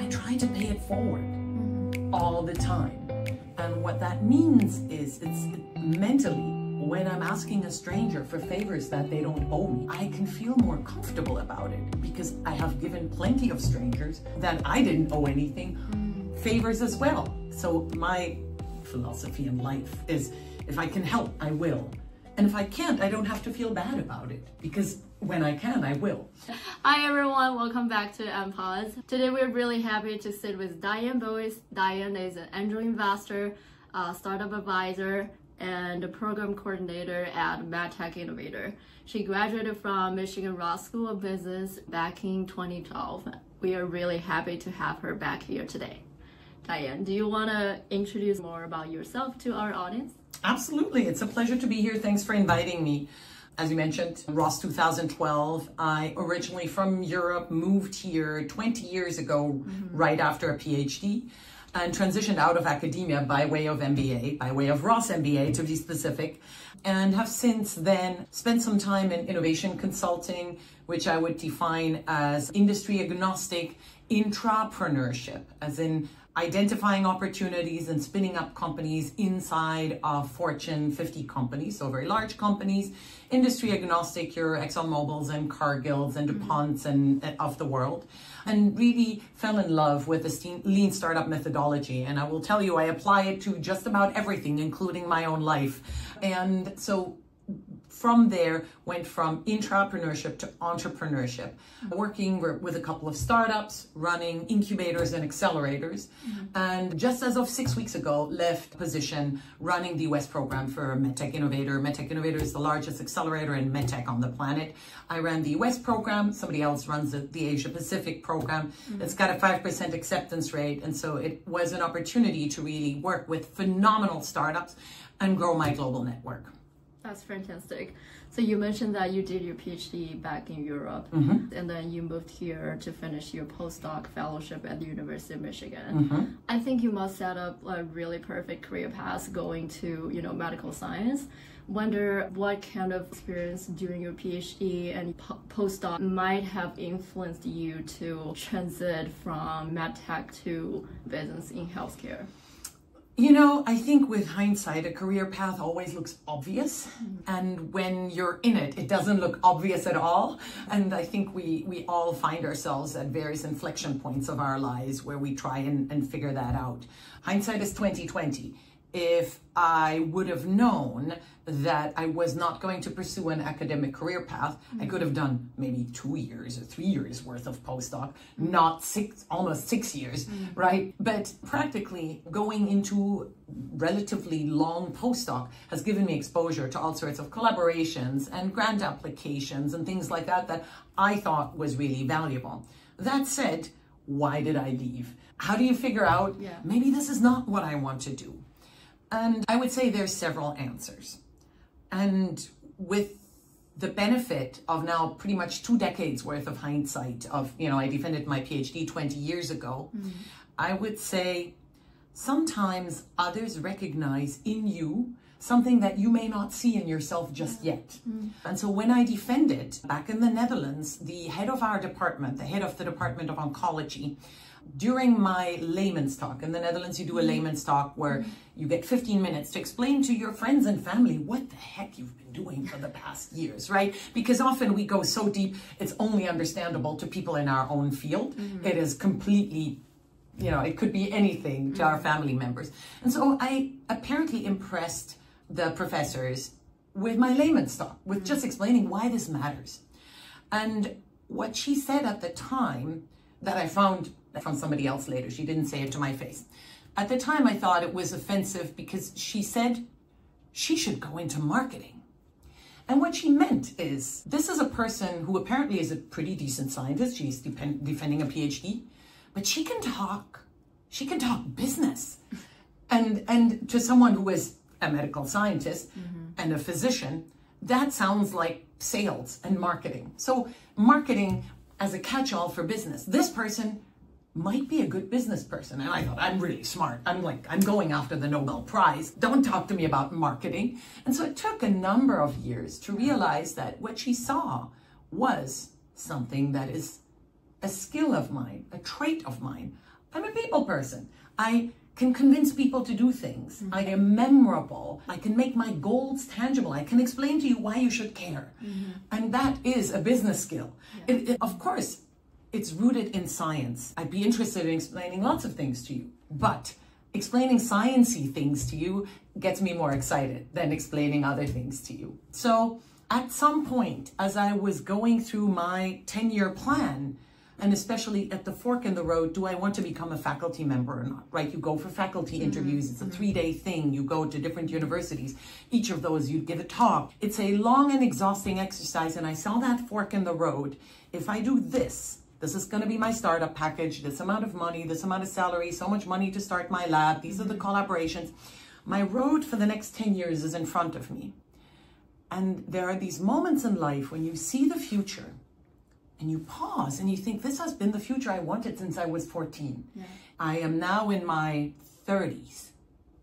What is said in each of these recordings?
I try to pay it forward all the time. And what that means is it's mentally, when I'm asking a stranger for favors that they don't owe me, I can feel more comfortable about it because I have given plenty of strangers that I didn't owe anything favors as well. So my philosophy in life is if I can help, I will. And if I can't, I don't have to feel bad about it because when I can, I will. Hi everyone, welcome back to MPods. Today we're really happy to sit with Diane Bouis. Diane is an angel investor, startup advisor, and a program coordinator at MedTech Innovator. She graduated from Michigan Ross School of Business back in 2012. We are really happy to have her back here today. Diane, do you want to introduce more about yourself to our audience? Absolutely. It's a pleasure to be here. Thanks for inviting me. As you mentioned, Ross 2012. I originally from Europe, moved here 20 years ago, right after a PhD, and transitioned out of academia by way of MBA, by way of Ross MBA to be specific, and have since then spent some time in innovation consulting, which I would define as industry agnostic intrapreneurship, as in identifying opportunities and spinning up companies inside of Fortune 50 companies, so very large companies, industry agnostic, your ExxonMobils and Cargills and DuPonts and of the world, and really fell in love with the lean startup methodology. And I will tell you, I apply it to just about everything, including my own life. And so from there, went from intrapreneurship to entrepreneurship, working with a couple of startups, running incubators and accelerators. And just as of 6 weeks ago, left position running the US program for MedTech Innovator. MedTech Innovator is the largest accelerator in MedTech on the planet. I ran the US program. Somebody else runs the Asia Pacific program. It's got a 5% acceptance rate. And so it was an opportunity to really work with phenomenal startups and grow my global network. That's fantastic. So you mentioned that you did your PhD back in Europe, and then you moved here to finish your postdoc fellowship at the University of Michigan. I think you must set up a really perfect career path going to, medical science. Wonder what kind of experience during your PhD and postdoc might have influenced you to transit from medtech to business in healthcare. I think with hindsight, a career path always looks obvious. And when you're in it, it doesn't look obvious at all. And I think we all find ourselves at various inflection points of our lives where we try and figure that out. Hindsight is 2020. If I would have known that I was not going to pursue an academic career path, I could have done maybe 2 years or 3 years worth of postdoc, not almost 6 years, right? But practically going into relatively long postdoc has given me exposure to all sorts of collaborations and grant applications and things like that I thought was really valuable. That said, why did I leave? How do you figure out, maybe this is not what I want to do? And I would say there's several answers. And with the benefit of now pretty much 2 decades worth of hindsight of, I defended my PhD 20 years ago, I would say sometimes others recognize in you something that you may not see in yourself just yet. And so when I defended back in the Netherlands, the head of our department, the head of the Department of Oncology, during my layman's talk, in the Netherlands you do a layman's talk where you get 15 minutes to explain to your friends and family what the heck you've been doing for the past years, right? Because often we go so deep, it's only understandable to people in our own field. It is completely, it could be anything to our family members. And so I apparently impressed the professors with my layman's talk, with just explaining why this matters. And what she said at the time that I found from somebody else later, she didn't say it to my face. At the time, I thought it was offensive because she said she should go into marketing. And what she meant is, this is a person who apparently is a pretty decent scientist. She's defending a PhD, but she can talk business. And to someone who is a medical scientist and a physician, that sounds like sales and marketing. So marketing as a catch-all for business. This person might be a good business person. And I thought, I'm really smart. I'm going after the Nobel Prize. Don't talk to me about marketing. And so it took a number of years to realize that what she saw was something that is a skill of mine, a trait of mine. I'm a people person. I can convince people to do things. I am memorable. I can make my goals tangible. I can explain to you why you should care. And that is a business skill. Of course, it's rooted in science. I'd be interested in explaining lots of things to you, but explaining science-y things to you gets me more excited than explaining other things to you. So at some point, as I was going through my 10-year plan, and especially at the fork in the road, do I want to become a faculty member or not, right? You go for faculty interviews. It's a 3-day thing. You go to different universities. Each of those, you give a talk. It's a long and exhausting exercise, and I saw that fork in the road. If I do this is going to be my startup package, this amount of money, this amount of salary, so much money to start my lab. These are the collaborations. My road for the next 10 years is in front of me. And there are these moments in life when you see the future and you pause and you think, this has been the future I wanted since I was 14. Yeah. I am now in my 30s.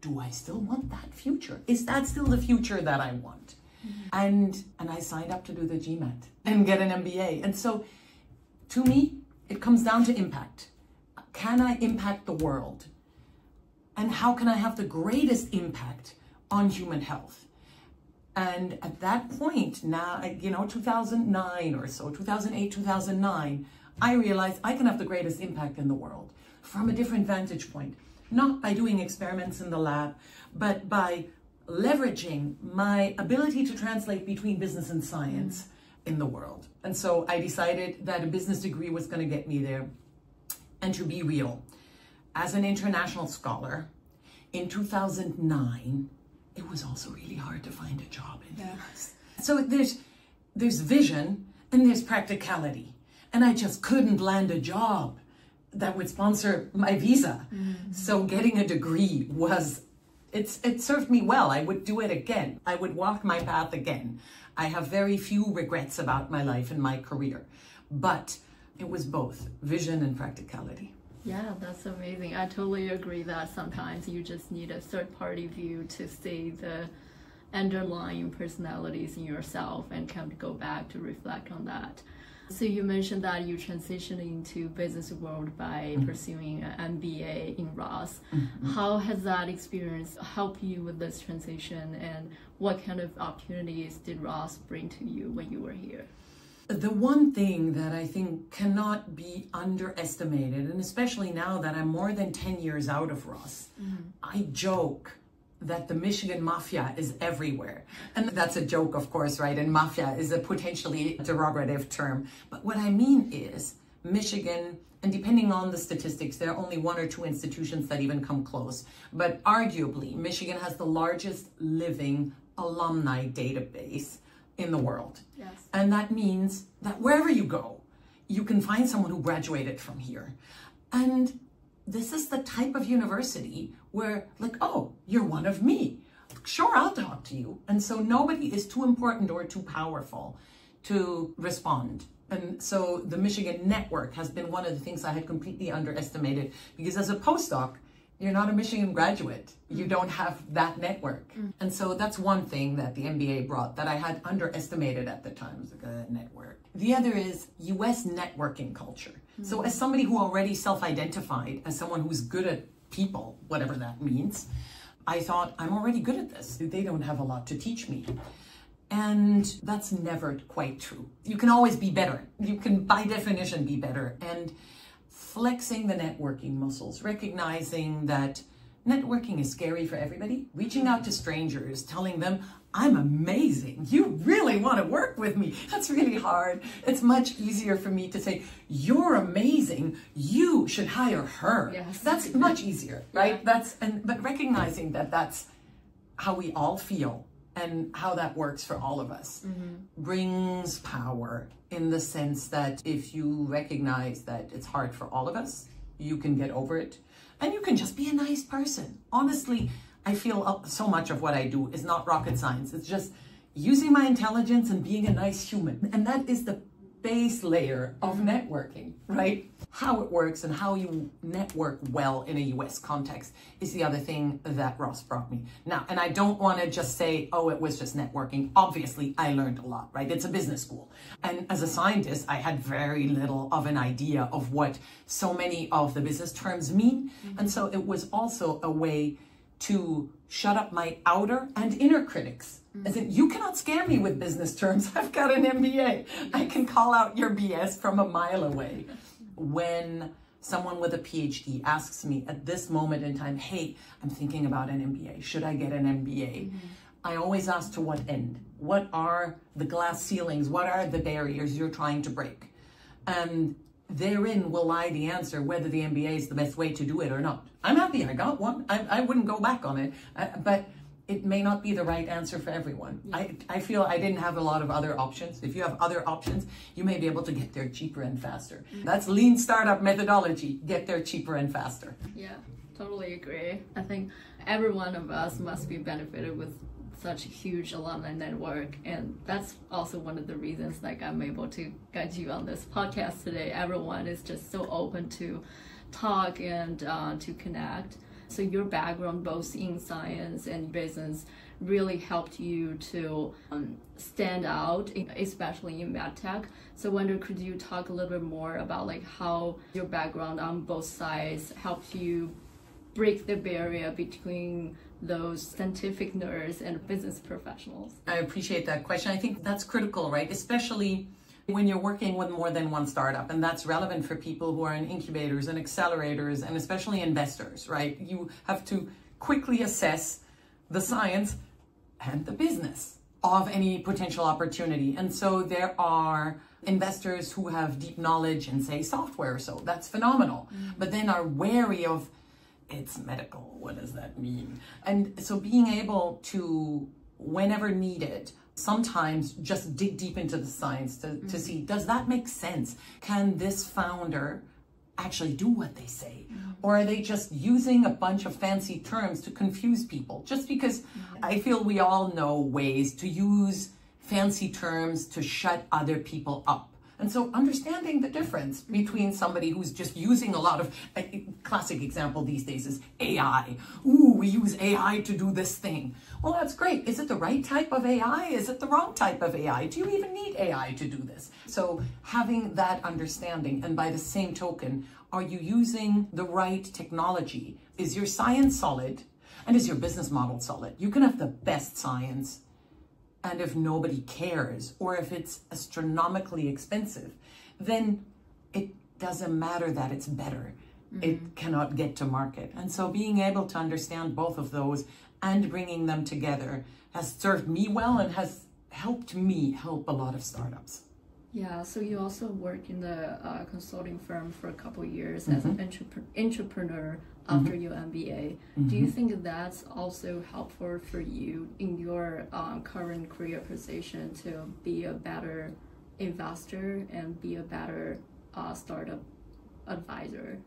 Do I still want that future? Is that still the future that I want? And I signed up to do the GMAT and get an MBA. And so to me, it comes down to impact. Can I impact the world? And how can I have the greatest impact on human health? And at that point, now, 2009 or so, 2008, 2009, I realized I can have the greatest impact in the world from a different vantage point. Not by doing experiments in the lab, but by leveraging my ability to translate between business and science in the world. And so I decided that a business degree was going to get me there. And to be real, as an international scholar, in 2009, it was also really hard to find a job in the US. So there's vision and there's practicality. And I just couldn't land a job that would sponsor my visa. So getting a degree it served me well. I would do it again. I would walk my path again. I have very few regrets about my life and my career, but it was both vision and practicality. Yeah, that's amazing. I totally agree that sometimes you just need a third-party view to see the underlying personalities in yourself and kind of go back to reflect on that. So you mentioned that you transitioned into business world by pursuing an MBA in Ross. How has that experience helped you with this transition, and what kind of opportunities did Ross bring to you when you were here? The one thing that I think cannot be underestimated, and especially now that I'm more than 10 years out of Ross, I joke that the Michigan mafia is everywhere. And that's a joke, of course, right? And mafia is a potentially derogative term. But what I mean is Michigan, and depending on the statistics, there are only 1 or 2 institutions that even come close. But arguably, Michigan has the largest living alumni database in the world. Yes. And that means that wherever you go, you can find someone who graduated from here. And this is the type of university where, like, oh, you're one of me. Sure, I'll talk to you. And so nobody is too important or too powerful to respond. And so the Michigan network has been one of the things I had completely underestimated, because as a postdoc, you're not a Michigan graduate. You don't have that network. And so that's one thing that the MBA brought that I had underestimated at the time, was like a network. The other is US networking culture. So as somebody who already self-identified as someone who's good at people, whatever that means, I thought, I'm already good at this. They don't have a lot to teach me. And that's never quite true. You can always be better. You can, by definition, be better. And flexing the networking muscles, recognizing that networking is scary for everybody, reaching out to strangers, telling them, I'm amazing. You really want to work with me. That's really hard. It's much easier for me to say, you're amazing. You should hire her. Yes. That's much easier, right? Yeah. But recognizing that that's how we all feel and how that works for all of us brings power, in the sense that if you recognize that it's hard for all of us, you can get over it and you can just be a nice person. Honestly, I feel so much of what I do is not rocket science. It's just using my intelligence and being a nice human. And that is the base layer of networking, right? How it works and how you network well in a US context is the other thing that Ross brought me. Now, and I don't want to just say, oh, it was just networking. Obviously, I learned a lot, right? It's a business school. And as a scientist, I had very little of an idea of what so many of the business terms mean. And so it was also a way to shut up my outer and inner critics. As in, you cannot scare me with business terms. I've got an MBA. I can call out your BS from a mile away. When someone with a PhD asks me at this moment in time, hey, I'm thinking about an MBA. Should I get an MBA? I always ask to what end? What are the glass ceilings? What are the barriers you're trying to break? And therein will lie the answer whether the MBA is the best way to do it or not. I'm happy I got one. I wouldn't go back on it, but it may not be the right answer for everyone. Yeah. I feel I didn't have a lot of other options. If you have other options, you may be able to get there cheaper and faster. That's lean startup methodology. Get there cheaper and faster. Yeah, totally agree. I think every one of us must be benefited with such a huge alumni network, and that's also one of the reasons like I'm able to get you on this podcast today. Everyone is just so open to talk and to connect. So your background both in science and business really helped you to stand out, especially in MedTech. So I wonder, could you talk a little bit more about like how your background on both sides helped you break the barrier between those scientific nerds and business professionals? I appreciate that question. I think that's critical, right? Especially when you're working with more than one startup, and that's relevant for people who are in incubators and accelerators and especially investors, right? You have to quickly assess the science and the business of any potential opportunity. And so there are investors who have deep knowledge in, say, software, so that's phenomenal, but then are wary of, it's medical, what does that mean? And so being able to, whenever needed, sometimes just dig deep into the science to see, does that make sense? Can this founder actually do what they say? Or are they just using a bunch of fancy terms to confuse people? Just because I feel we all know ways to use fancy terms to shut other people up. And so understanding the difference between somebody who's just using a lot of, a classic example these days is AI. Ooh, we use AI to do this thing. Well, that's great. Is it the right type of AI? Is it the wrong type of AI? Do you even need AI to do this? So having that understanding, and by the same token, are you using the right technology? Is your science solid? And is your business model solid? You can have the best science, and if nobody cares, or if it's astronomically expensive, then it doesn't matter that it's better. It cannot get to market. And so being able to understand both of those and bringing them together has served me well and has helped me help a lot of startups. Yeah, so you also work in the consulting firm for a couple of years as an entrepreneur after your MBA. Do you think that's also helpful for you in your current career position to be a better investor and be a better startup advisor?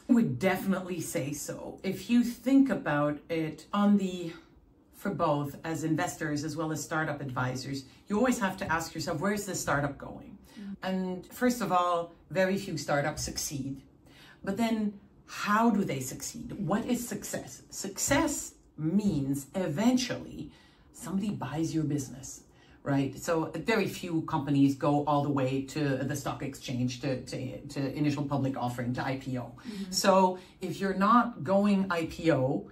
I would definitely say so. If you think about it for both as investors as well as startup advisors, you always have to ask yourself, where is this startup going? And first of all, very few startups succeed. But then how do they succeed? What is success? Success means eventually somebody buys your business, right? So very few companies go all the way to the stock exchange, to initial public offering, to IPO. So if you're not going IPO,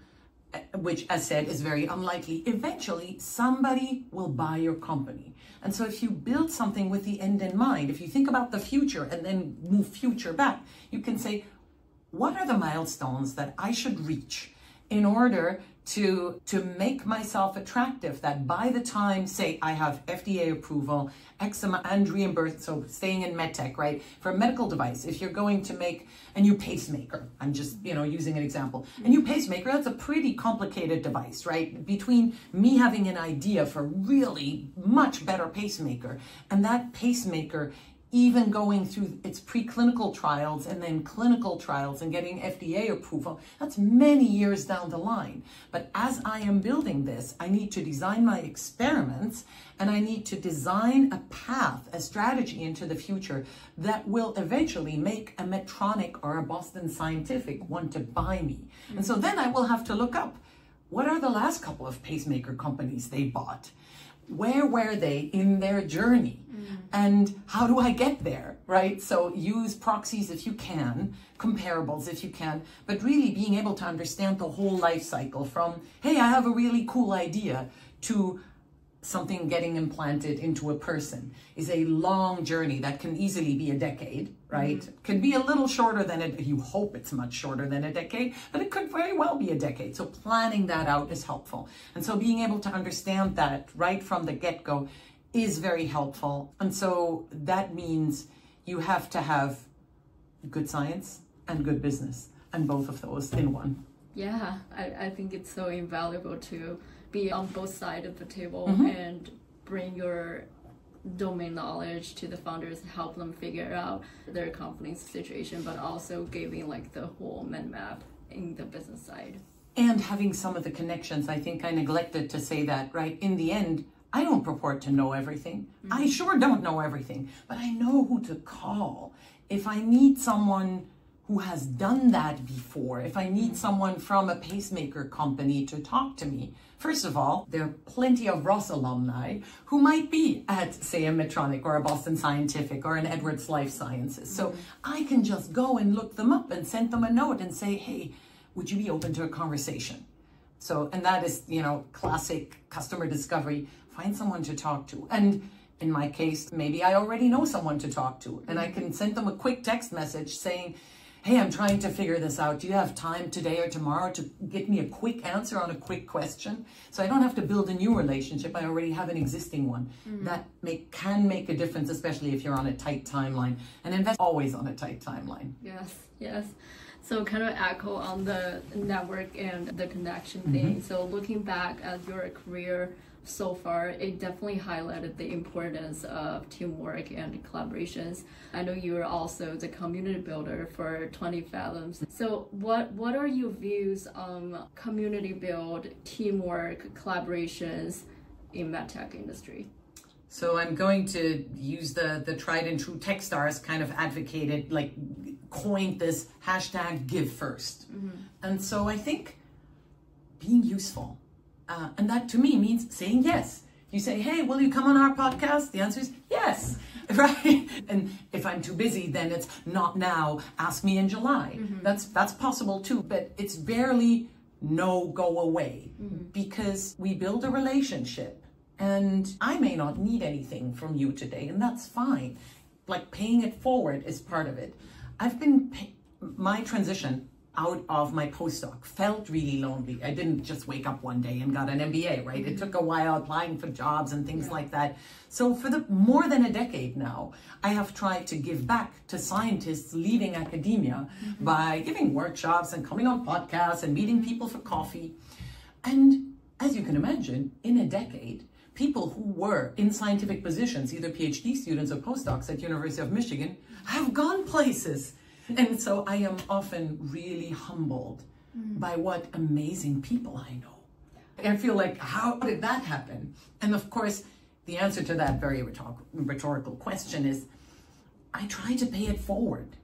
which as said is very unlikely, eventually somebody will buy your company. And so if you build something with the end in mind, if you think about the future and then move future back, you can say, what are the milestones that I should reach in order to make myself attractive, that by the time, say, I have FDA approval, eczema and reimbursement, so staying in MedTech, right? For a medical device, if you're going to make a new pacemaker, I'm just, using an example, a new pacemaker, that's a pretty complicated device, right? Between me having an idea for really much better pacemaker and that pacemaker even going through its preclinical trials and then clinical trials and getting FDA approval, that's many years down the line. But as I am building this, I need to design my experiments, and I need to design a path, a strategy into the future that will eventually make a Medtronic or a Boston Scientific want to buy me. And so then I will have to look up, what are the last couple of pacemaker companies they bought? Where were they in their journey? And how do I get there, right? So use proxies if you can, comparables if you can, but really being able to understand the whole life cycle from, hey, I have a really cool idea, to something getting implanted into a person is a long journey that can easily be a decade, right? Can be a little shorter than it, you hope it's much shorter than a decade, but it could very well be a decade. So planning that out is helpful. And so being able to understand that right from the get-go is very helpful. And so that means you have to have good science and good business, and both of those in one. Yeah, I think it's so invaluable to be on both sides of the table and bring your domain knowledge to the founders, help them figure out their company's situation, but also giving like the whole mind map in the business side. And having some of the connections. I think I neglected to say that, right? In the end, I don't purport to know everything. I sure don't know everything, but I know who to call. If I need someone who has done that before, if I need someone from a pacemaker company to talk to me, first of all, there are plenty of Ross alumni who might be at, say, a Medtronic or a Boston Scientific or an Edwards Life Sciences. So I can just go and look them up and send them a note and say, hey, would you be open to a conversation? So, and that is, you know, classic customer discovery. Find someone to talk to. And in my case, maybe I already know someone to talk to, and I can send them a quick text message saying, hey, I'm trying to figure this out. Do you have time today or tomorrow to get me a quick answer on a quick question? So I don't have to build a new relationship. I already have an existing one. That can make a difference, especially if you're on a tight timeline. And invest always on a tight timeline. Yes, yes. So kind of echo on the network and the connection thing. So looking back at your career so far, it definitely highlighted the importance of teamwork and collaborations. I know you're also the community builder for 20 Fathoms. So what are your views on community build, teamwork, collaborations in MedTech industry? So I'm going to use the tried and true Techstars kind of advocated, like coined this hashtag give first. And so I think being useful, and that to me means saying yes. You say, hey, will you come on our podcast? The answer is yes, right? And if I'm too busy, then it's not now, ask me in July. That's possible too, but it's barely no, go away, because we build a relationship. And I may not need anything from you today, and that's fine. Like paying it forward is part of it. My transition out of my postdoc felt really lonely. I didn't just wake up one day and got an MBA, right? It took a while applying for jobs and things like that. So for more than a decade now, I have tried to give back to scientists leaving academia by giving workshops and coming on podcasts and meeting people for coffee. And as you can imagine, in a decade, people who were in scientific positions, either PhD students or postdocs at University of Michigan, have gone places. And so I am often really humbled by what amazing people I know. I feel like, how did that happen? And of course, the answer to that very rhetorical question is, I try to pay it forward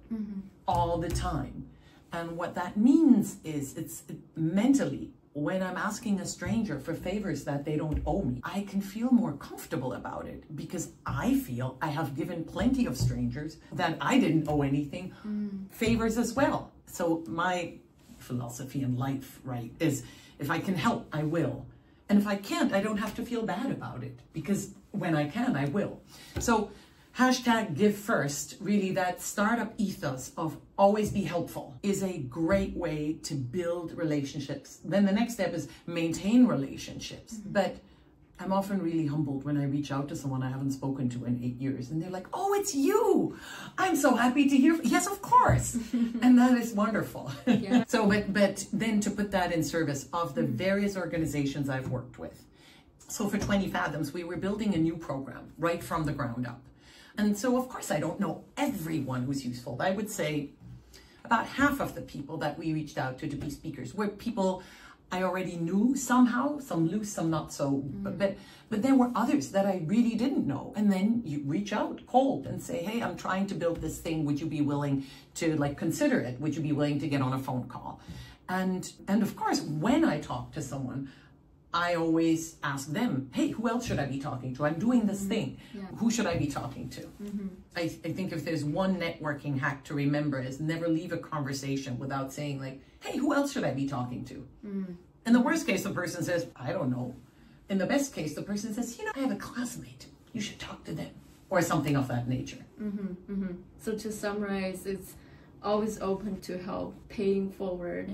all the time. And what that means is it's mentally, when I'm asking a stranger for favors that they don't owe me, I can feel more comfortable about it because I feel I have given plenty of strangers that I didn't owe anything favors as well. So my philosophy in life, right, is if I can help, I will. And if I can't, I don't have to feel bad about it because when I can, I will. So hashtag give first, really that startup ethos of always be helpful is a great way to build relationships. Then the next step is maintain relationships. But I'm often really humbled when I reach out to someone I haven't spoken to in 8 years and they're like, oh, it's you. I'm so happy to hear. Yes, of course. And that is wonderful. Yeah. So, but then to put that in service of the various organizations I've worked with. So for 20 Fathoms, we were building a new program right from the ground up. And so, of course, I don't know everyone who's useful. I would say about half of the people that we reached out to be speakers were people I already knew somehow, some loose, some not so, but there were others that I really didn't know. And then you reach out cold and say, hey, I'm trying to build this thing. Would you be willing to like consider it? Would you be willing to get on a phone call? And of course, when I talk to someone, I always ask them, hey, who else should I be talking to? I'm doing this thing. Yeah. Who should I be talking to? I think if there's one networking hack to remember is never leave a conversation without saying like, hey, who else should I be talking to? In the worst case, the person says, I don't know. In the best case, the person says, I have a classmate. You should talk to them. Or something of that nature. So to summarize, it's always open to help, paying forward,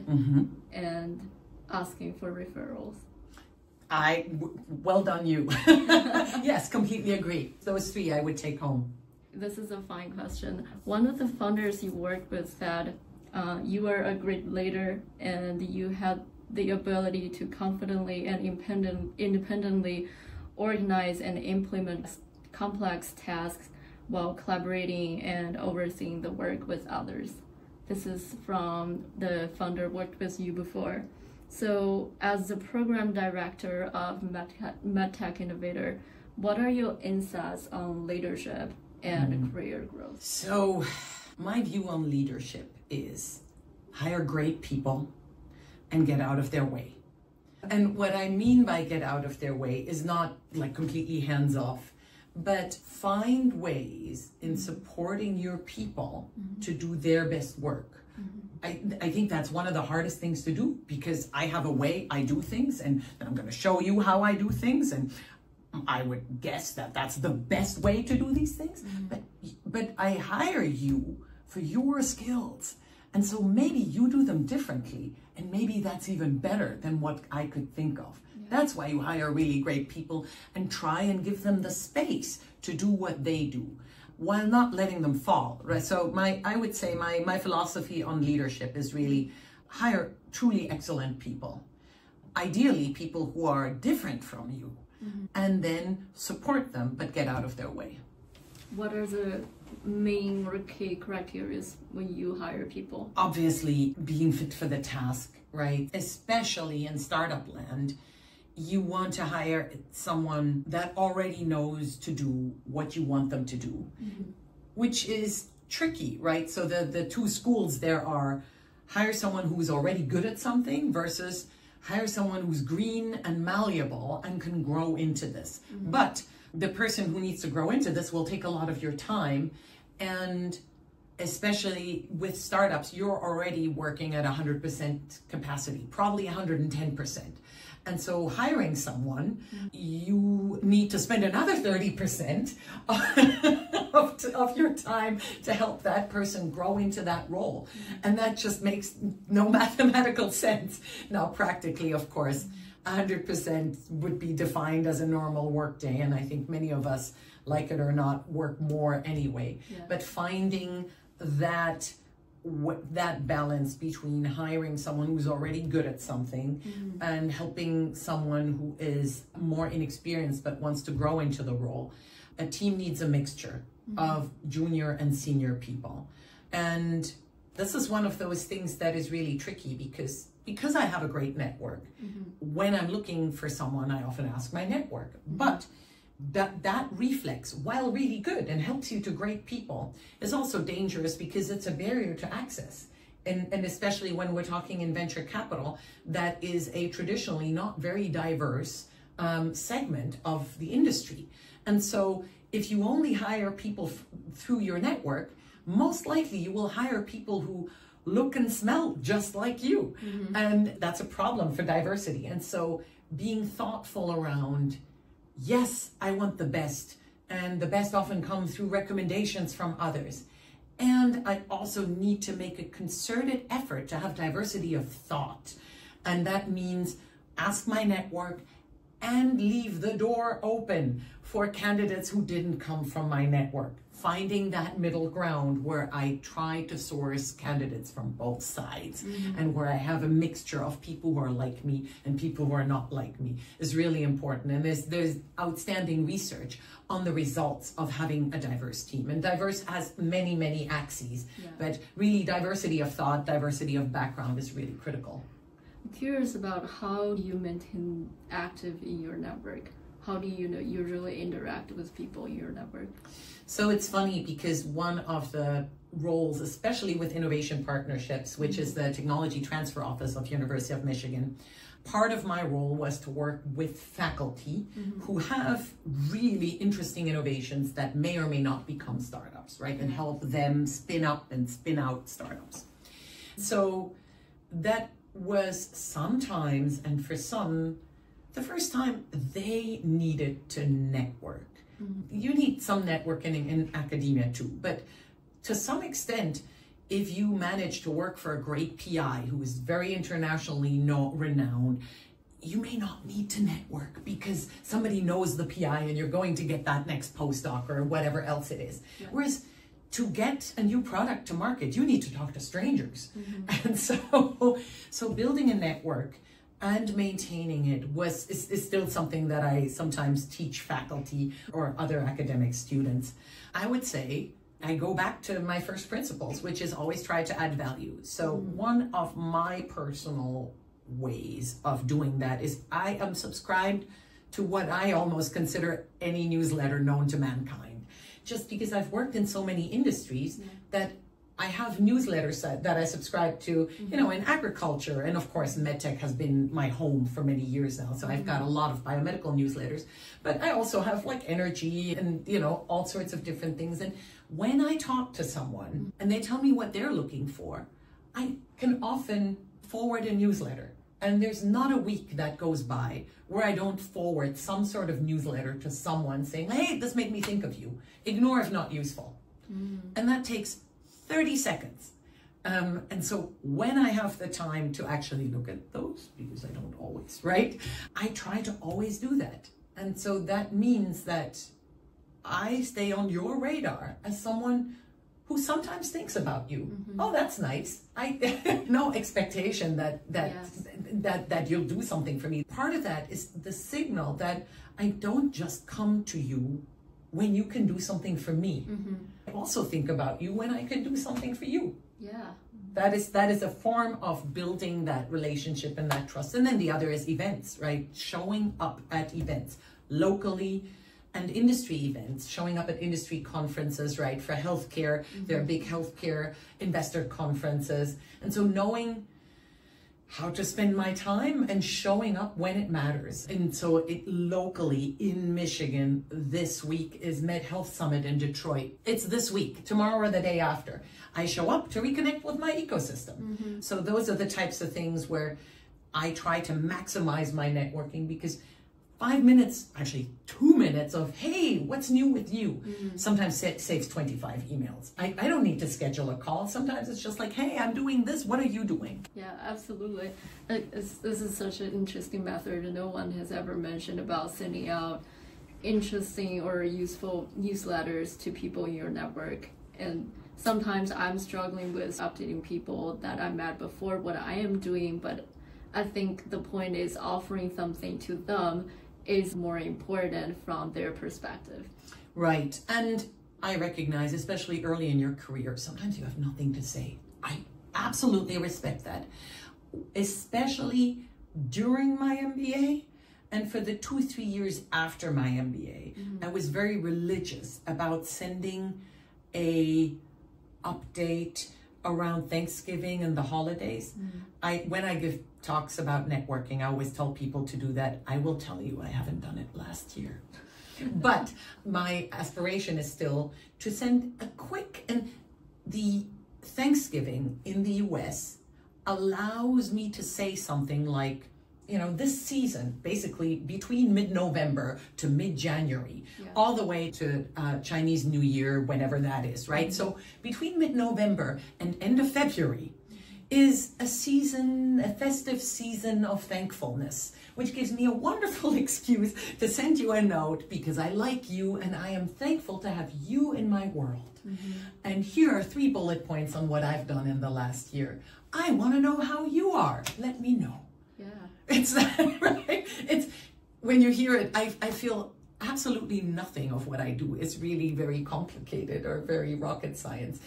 and asking for referrals. Well done you. Yes, completely agree. Those three I would take home. This is a fine question. One of the founders you worked with said you are a great leader and you had the ability to confidently and independently organize and implement complex tasks while collaborating and overseeing the work with others. This is from the founder worked with you before. So as the program director of MedTech Innovator, what are your insights on leadership and career growth? So my view on leadership is hire great people and get out of their way. And what I mean by get out of their way is not like completely hands off, but find ways in supporting your people to do their best work. I think that's one of the hardest things to do because I have a way I do things and I'm going to show you how I do things. And I would guess that that's the best way to do these things. But I hire you for your skills. And so maybe you do them differently. And maybe that's even better than what I could think of. That's why you hire really great people and try and give them the space to do what they do while not letting them fall, right? So I would say my philosophy on leadership is really hire truly excellent people. Ideally, people who are different from you, and then support them, but get out of their way. What are the main or key criteria when you hire people? Obviously, being fit for the task, right? Especially in startup land, you want to hire someone that already knows to do what you want them to do, which is tricky, right? So the two schools there are hire someone who's already good at something versus hire someone who's green and malleable and can grow into this. But the person who needs to grow into this will take a lot of your time, and especially with startups, you're already working at 100% capacity, probably 110%. And so hiring someone, you need to spend another 30% of your time to help that person grow into that role. And that just makes no mathematical sense. Now, practically, of course, 100% would be defined as a normal work day. And I think many of us, like it or not, work more anyway. But finding that balance between hiring someone who's already good at something and helping someone who is more inexperienced but wants to grow into the role. A team needs a mixture of junior and senior people. And this is one of those things that is really tricky because I have a great network. When I'm looking for someone, I often ask my network. But that reflex, while really good and helps you to great people, is also dangerous because it's a barrier to access. And especially when we're talking in venture capital, that is a traditionally not very diverse segment of the industry. And so if you only hire people through your network, most likely you will hire people who look and smell just like you. And that's a problem for diversity. And so being thoughtful around, yes, I want the best, and the best often comes through recommendations from others. And I also need to make a concerted effort to have diversity of thought. And that means ask my network and leave the door open for candidates who didn't come from my network. finding that middle ground where I try to source candidates from both sides and where I have a mixture of people who are like me and people who are not like me is really important. And there's outstanding research on the results of having a diverse team. And diverse has many, many axes, but really diversity of thought, diversity of background is really critical. I'm curious about how you maintain active in your network. How do you usually interact with people in your network? So it's funny because one of the roles, especially with innovation partnerships, which is the technology transfer office of University of Michigan, part of my role was to work with faculty who have really interesting innovations that may or may not become startups, right? And help them spin up and spin out startups. So that was sometimes, and for some, the first time they needed to network. You need some networking in academia too, but to some extent, if you manage to work for a great PI who is very internationally renowned, you may not need to network because somebody knows the PI and you're going to get that next postdoc or whatever else it is. Whereas to get a new product to market, you need to talk to strangers. And so building a network and maintaining it is still something that I sometimes teach faculty or other academic students. I would say I go back to my first principles, which is always try to add value. So one of my personal ways of doing that is I am subscribed to what I almost consider any newsletter known to mankind, just because I've worked in so many industries that I have newsletters that I subscribe to, you know, in agriculture. And of course, MedTech has been my home for many years now. So I've got a lot of biomedical newsletters, but I also have like energy and, you know, all sorts of different things. And when I talk to someone and they tell me what they're looking for, I can often forward a newsletter. And there's not a week that goes by where I don't forward some sort of newsletter to someone saying, hey, this made me think of you. Ignore if not useful. And that takes 30 seconds. And so when I have the time to actually look at those, because I don't always, right? I try to always do that. And so that means that I stay on your radar as someone who sometimes thinks about you. Oh, that's nice. I no expectation that you'll do something for me. Part of that is the signal that I don't just come to you when you can do something for me. I also think about you when I can do something for you. That is a form of building that relationship and that trust. And then the other is events, right? Showing up at events locally and industry events, showing up at industry conferences, right? For healthcare, there are big healthcare investor conferences. And so knowing how to spend my time and showing up when it matters. And so locally in Michigan, this week is MedHealth Summit in Detroit. It's this week, tomorrow or the day after. I show up to reconnect with my ecosystem. So those are the types of things where I try to maximize my networking, because 5 minutes, actually 2 minutes of, hey, what's new with you? Sometimes saves 25 emails. I don't need to schedule a call. Sometimes it's just like, hey, I'm doing this. What are you doing? Yeah, absolutely. This is such an interesting method. No one has ever mentioned about sending out interesting or useful newsletters to people in your network. And sometimes I'm struggling with updating people that I met before what I am doing, but I think the point is offering something to them is more important from their perspective. Right. And I recognize, especially early in your career, sometimes you have nothing to say. I absolutely respect that. Especially during my MBA and for the 2-3 years after my MBA, I was very religious about sending a update around Thanksgiving and the holidays. When I give talks about networking, I always tell people to do that. I will tell you, I haven't done it last year. But my aspiration is still to send a quick, and the Thanksgiving in the US allows me to say something like, you know, this season, basically between mid-November to mid-January, all the way to Chinese New Year, whenever that is, right? So between mid-November and end of February, is a festive season of thankfulness, which gives me a wonderful excuse to send you a note because I like you and I am thankful to have you in my world. And here are 3 bullet points on what I've done in the last year. I want to know how you are. Let me know. Yeah. It's that, right? It's when you hear it, I feel absolutely nothing of what I do is really very complicated or very rocket science.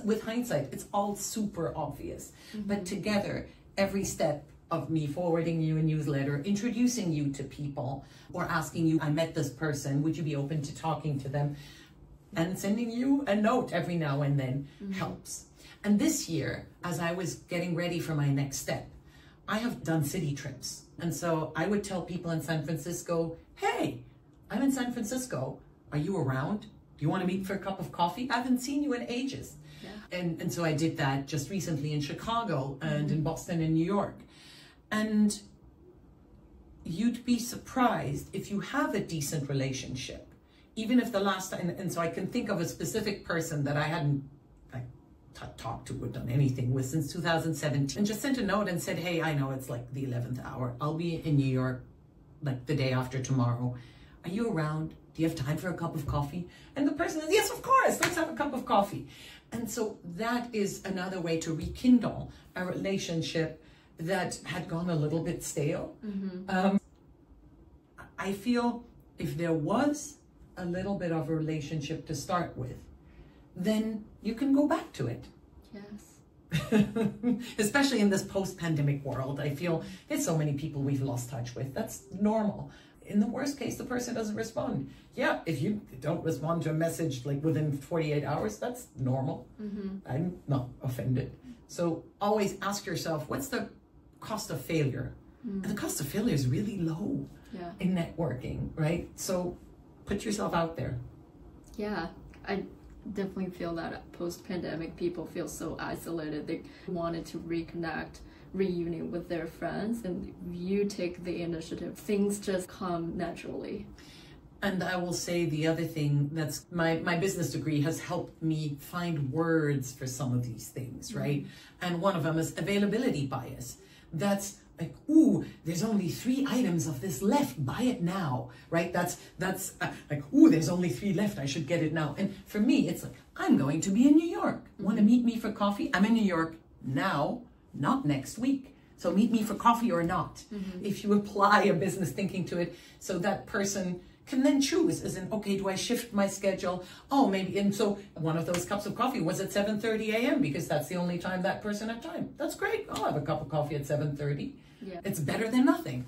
With hindsight, it's all super obvious. But together, every step of me forwarding you a newsletter, introducing you to people, or asking you, I met this person, would you be open to talking to them? And sending you a note every now and then helps. And this year, as I was getting ready for my next step, I have done city trips. And so I would tell people in San Francisco, hey, I'm in San Francisco. Are you around? Do you want to meet for a cup of coffee? I haven't seen you in ages. Yeah. And so I did that just recently in Chicago and in Boston and New York. And you'd be surprised if you have a decent relationship, even if the last time, and so I can think of a specific person that I hadn't talked to or done anything with since 2017, and just sent a note and said, hey, I know it's like the 11th hour. I'll be in New York like the day after tomorrow. Are you around? Do you have time for a cup of coffee? And the person says, yes, of course, let's have a cup of coffee. And so that is another way to rekindle a relationship that had gone a little bit stale. I feel if there was a little bit of a relationship to start with, then you can go back to it. Yes. Especially in this post-pandemic world, I feel there's so many people we've lost touch with. That's normal. In the worst case, the person doesn't respond. Yeah, if you don't respond to a message like within 48 hours, that's normal. I'm not offended. So always ask yourself, what's the cost of failure? And the cost of failure is really low in networking, right? So put yourself out there. Yeah, I definitely feel that post-pandemic people feel so isolated. They wanted to reconnect, reunion with their friends, and you take the initiative. Things just come naturally. And I will say the other thing, that's my business degree has helped me find words for some of these things, right? And one of them is availability bias. That's like, ooh, there's only 3 items of this left, buy it now, right? That's like, ooh, there's only 3 left, I should get it now. And for me, it's like, I'm going to be in New York. Want to meet me for coffee? I'm in New York now, not next week. So meet me for coffee or not. If you apply a business thinking to it, so that person can then choose, as in, okay, do I shift my schedule? Oh, maybe, and so one of those cups of coffee was at 7:30 a.m. because that's the only time that person had time. That's great. I'll have a cup of coffee at 7:30. Yeah. It's better than nothing.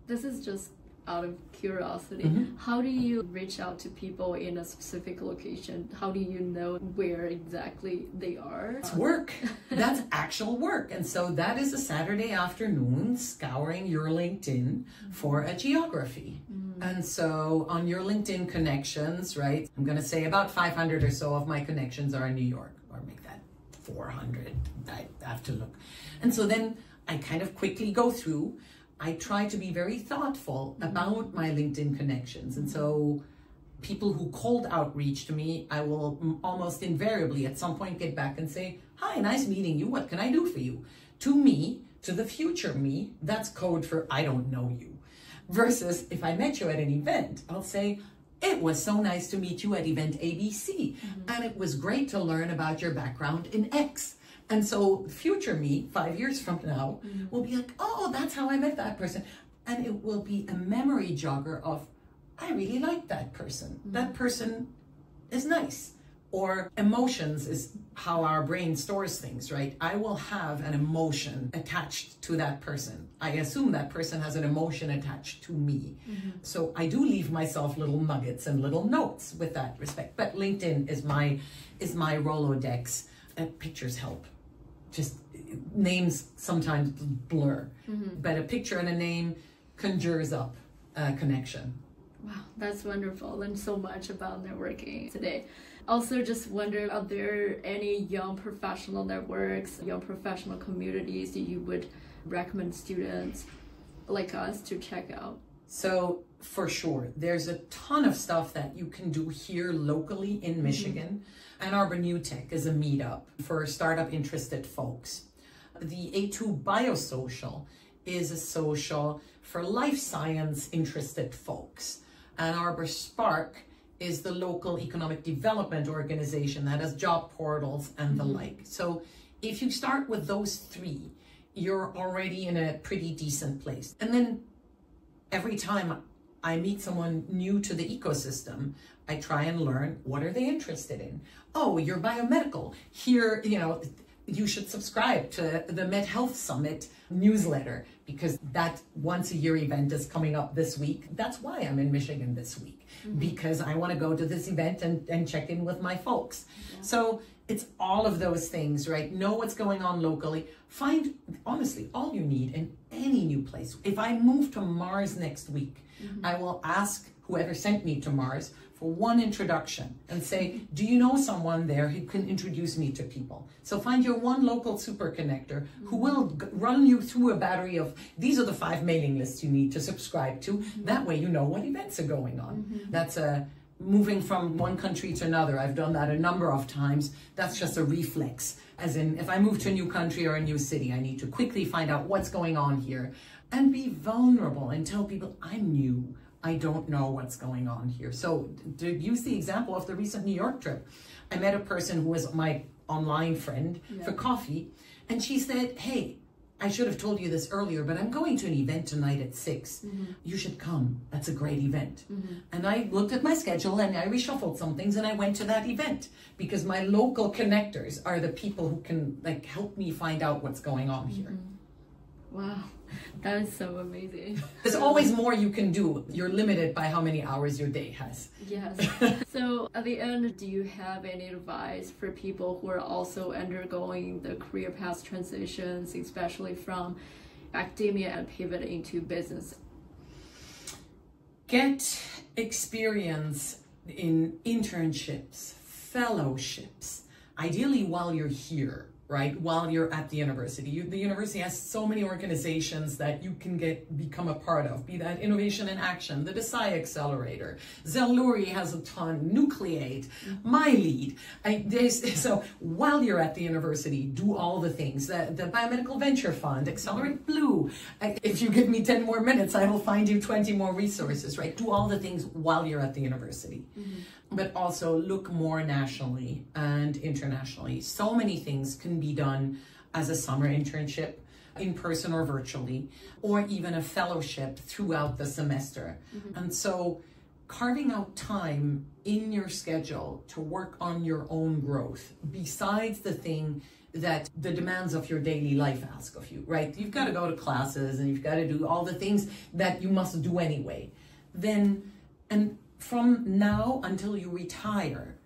This is just out of curiosity. How do you reach out to people in a specific location? How do you know where exactly they are? It's work. That's actual work. And so that is a Saturday afternoon scouring your LinkedIn for a geography. And so on your LinkedIn connections, right, I'm going to say about 500 or so of my connections are in New York, or make that 400. I have to look. And so then I kind of quickly go through. I try to be very thoughtful about my LinkedIn connections. And so people who cold outreach to me, I will almost invariably at some point get back and say, hi, nice meeting you. What can I do for you? To me, to the future me, that's code for I don't know you. Versus if I met you at an event, I'll say, it was so nice to meet you at event ABC. And it was great to learn about your background in X. And so future me, 5 years from now, will be like, oh, that's how I met that person. And it will be a memory jogger of, I really like that person. That person is nice. Or emotions is how our brain stores things, right? I will have an emotion attached to that person. I assume that person has an emotion attached to me. So I do leave myself little nuggets and little notes with that respect. But LinkedIn is my Rolodex. Pictures help. Just names sometimes blur, but a picture and a name conjures up a connection. Wow, that's wonderful. Learned so much about networking today. Also just wonder, are there any young professional networks, young professional communities that you would recommend students like us to check out? So For sure. There's a ton of stuff that you can do here locally in Michigan. Ann Arbor New Tech is a meetup for startup interested folks. The A2 Biosocial is a social for life science interested folks. Ann Arbor Spark is the local economic development organization that has job portals and the like. So if you start with those three, you're already in a pretty decent place. And then every time I meet someone new to the ecosystem, I try and learn, what are they interested in? Oh, you're biomedical. Here, you should subscribe to the Med Health Summit newsletter, because that once a year event is coming up this week. That's why I'm in Michigan this week, because I want to go to this event and check in with my folks. Yeah. So it's all of those things, right? Know what's going on locally. Find, honestly, all you need in any new place. If I move to Mars next week, I will ask whoever sent me to Mars for one introduction and say, do you know someone there who can introduce me to people? So find your one local super connector who will run you through a battery of, these are the 5 mailing lists you need to subscribe to. That way you know what events are going on. That's moving from one country to another. I've done that a number of times. That's just a reflex. As in, if I move to a new country or a new city, I need to quickly find out what's going on here and be vulnerable and tell people, I'm new. I don't know what's going on here. So to use the example of the recent New York trip, I met a person who was my online friend for coffee, and she said, hey, I should have told you this earlier, but I'm going to an event tonight at 6. You should come. That's a great event. And I looked at my schedule and I reshuffled some things and I went to that event, because my local connectors are the people who can help me find out what's going on here. Wow, that is so amazing. There's always more you can do. You're limited by how many hours your day has. Yes. So at the end, do you have any advice for people who are also undergoing the career path transitions, especially from academia and pivot into business? Get experience in internships, fellowships, ideally while you're here. Right, while you're at the university. The university has so many organizations that you can become a part of, be that Innovation in Action, the Desai Accelerator, Zelluri has a ton, Nucleate, MyLead. So while you're at the university, do all the things. The Biomedical Venture Fund, Accelerate Blue. If you give me 10 more minutes, I will find you 20 more resources, right? Do all the things while you're at the university. But also look more nationally and internationally. So many things can be done as a summer internship, in person or virtually, or even a fellowship throughout the semester. And so carving out time in your schedule to work on your own growth, besides the thing that the demands of your daily life ask of you, right? You've got to go to classes and you've got to do all the things that you must do anyway. From now until you retire,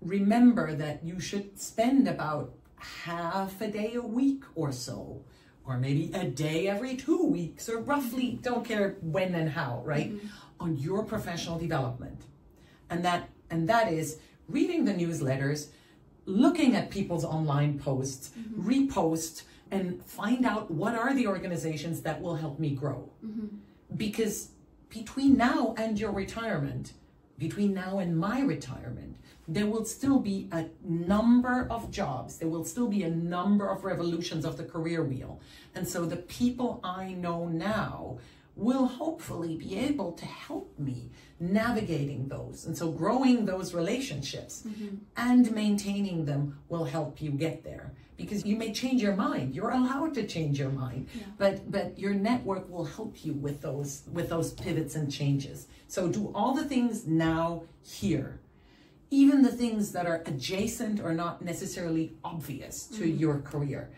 remember that you should spend about half a day a week or so, or maybe a day every 2 weeks, or roughly, don't care when and how, right, on your professional development. And that is reading the newsletters, looking at people's online posts, repost, and find out what are the organizations that will help me grow. Because between now and your retirement, between now and my retirement, there will still be a number of jobs. There will still be a number of revolutions of the career wheel. And so the people I know now will hopefully be able to help me navigating those. And so growing those relationships and maintaining them will help you get there. Because you may change your mind. You're allowed to change your mind, but your network will help you with those pivots and changes. So do all the things now here, even the things that are adjacent or not necessarily obvious to your career.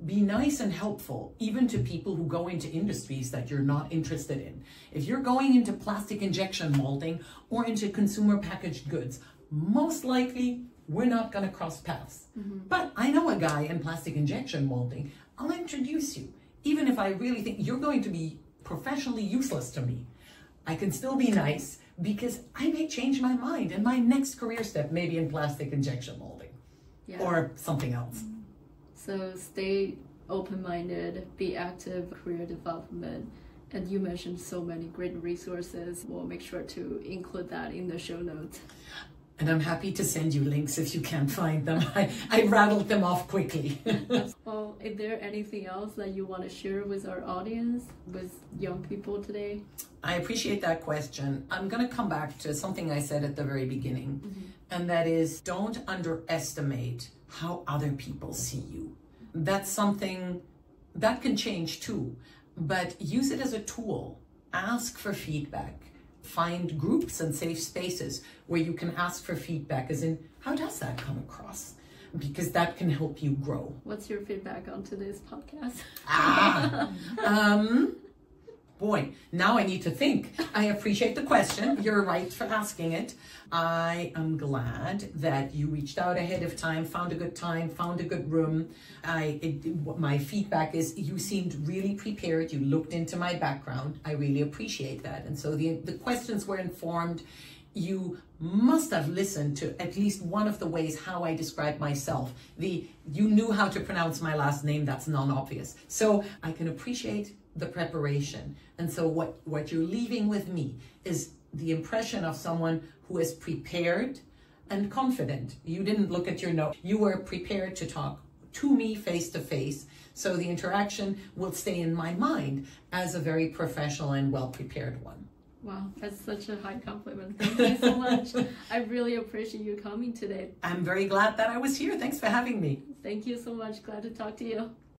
Be nice and helpful, even to people who go into industries that you're not interested in. If you're going into plastic injection molding or into consumer packaged goods, most likely we're not going to cross paths. But I know a guy in plastic injection molding. I'll introduce you. Even if I really think you're going to be professionally useless to me, I can still be nice, because I may change my mind and my next career step may be in plastic injection molding or something else. So stay open-minded, be active, career development, And you mentioned so many great resources. We'll make sure to include that in the show notes. And I'm happy to send you links if you can't find them. I rattled them off quickly. Well, is there anything else that you want to share with our audience, with young people today? I appreciate that question. I'm going to come back to something I said at the very beginning, and that is, don't underestimate how other people see you. That's something that can change too, but use it as a tool. Ask for feedback. Find groups and safe spaces where you can ask for feedback, as in, how does that come across? Because that can help you grow. What's your feedback on today's podcast? Boy, now I need to think. I appreciate the question. You're right for asking it. I am glad that you reached out ahead of time, found a good time, found a good room. My feedback is you seemed really prepared. You looked into my background. I really appreciate that. And so the questions were informed. You must have listened to at least one of the ways how I describe myself. You knew how to pronounce my last name. That's non-obvious. So I can appreciate the preparation. And so what you're leaving with me is the impression of someone who is prepared and confident. You didn't look at your note. You were prepared to talk to me face to face. So the interaction will stay in my mind as a very professional and well-prepared one. Wow, that's such a high compliment. Thank you so much. I really appreciate you coming today. I'm very glad that I was here. Thanks for having me. Thank you so much. Glad to talk to you.